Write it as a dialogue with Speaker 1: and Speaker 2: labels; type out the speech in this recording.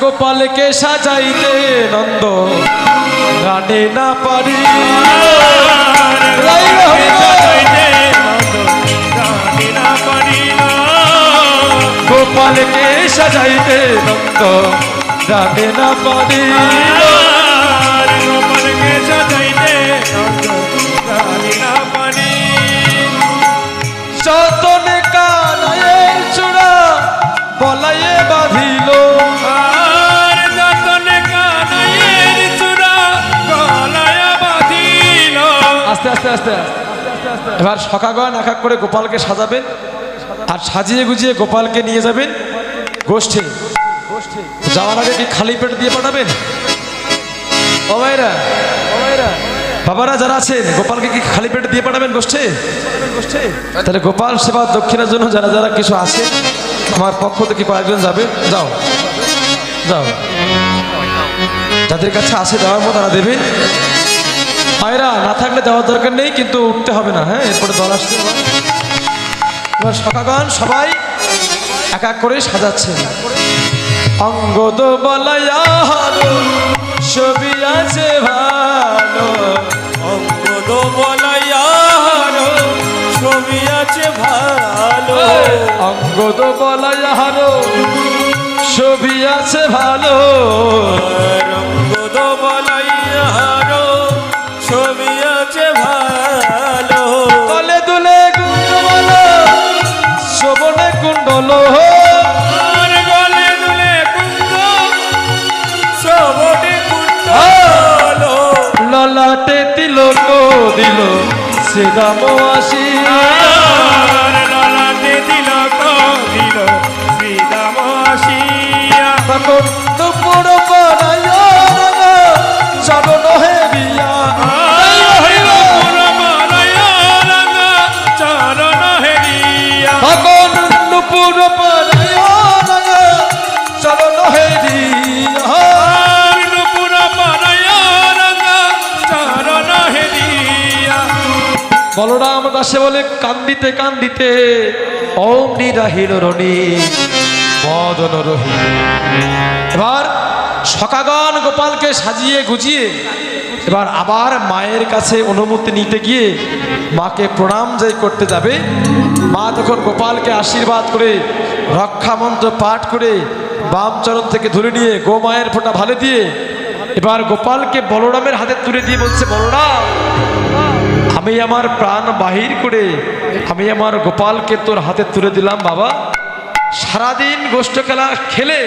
Speaker 1: গোপালকে সাজাইতে নন্দ গানে না পারি গোপালকে সাজাইতে নন্দ গানে না পারি
Speaker 2: গোপালকে সাজাইতে নন্দ গানে না পারি
Speaker 1: যতনে কানায়ের চূড়া বলাইয়ে বাঁধিল
Speaker 2: আর যতনে কানাইয়ের চূড়া গলায় বাঁধিল।
Speaker 1: আস্তে আস্তে আস্তে এবার সখাগণ এক এক করে গোপালকে সাজাবেন আর সাজিয়ে গুজিয়ে গোপালকে নিয়ে যাবেন গোষ্ঠে। যাওয়ার আগে কি খালি পেট দিয়ে পাঠাবেন? ও ভাইরা বাবারা যারা আছেন গোপালকে কি খালি পেট দিয়ে পাঠাবেন গোষ্ঠে? তাহলে গোপাল সেবা দক্ষিণের জন্য যারা যারা কিছু আছে আমার পক্ষ থেকে কয়েকজন যাবে। যাও যাও, যাদের কাছে আসে দেওয়ার মতো তারা দেবে। ভাইরা না থাকলে দেওয়ার দরকার নেই, কিন্তু উঠতে হবে না। হ্যাঁ, এরপরে দল আসছে। এবার সখাগণ সবাই এক এক করে সাজাচ্ছে। অঙ্গদ বলায়ারো ছবি আছে ভালো,
Speaker 2: অঙ্গদ বলায়ারো ছবি আছে ভালো,
Speaker 1: অঙ্গদ বলায়ারো ছবি আছে ভালো,
Speaker 2: অঙ্গদ বলায়ারো ছবি আছে ভালো।
Speaker 1: তলে দুলে কুণ্ডল শোভনে কুণ্ডল,
Speaker 2: আর গলে দুলে কুণ্ড শোভনে কুণ্ডল,
Speaker 1: ললাটে তিলক দিল শ্রীরাম আসিয়া,
Speaker 2: আর ললাটে তিলক দিল শ্রীরাম আসিয়া।
Speaker 1: তখন দুপুর পরায়া চরণ হেবিয়া,
Speaker 2: চরণ হেরিয়া,
Speaker 1: তখন দুপুর পরায়া চরণ হেরিয়া,
Speaker 2: নুপুর পারায়া চরণ হেরিয়া।
Speaker 1: বলরাম দাসে বলে কান্দিতে কান্দিতে অমনি রাহিল রণি মদন রহি। এবার সখাগণ গোপালকে সাজিয়ে গুজিয়ে এবার আবার মায়ের কাছে অনুমতি নিতে গিয়ে মাকে প্রণাম যাই করতে যাবে। মা তখন গোপালকে আশীর্বাদ করে রক্ষা মন্ত্র পাঠ করে বাম চরণ থেকে ধরে নিয়ে গোমায়ের ফোঁটা ভালে দিয়ে এবার গোপালকে বলরামের হাতে তুলে দিয়ে বলছে, বলরাম আমি আমার প্রাণ বাহির করে আমি আমার গোপালকে তোর হাতে তুলে দিলাম বাবা। সারাদিন গোষ্ঠ খেলা খেলে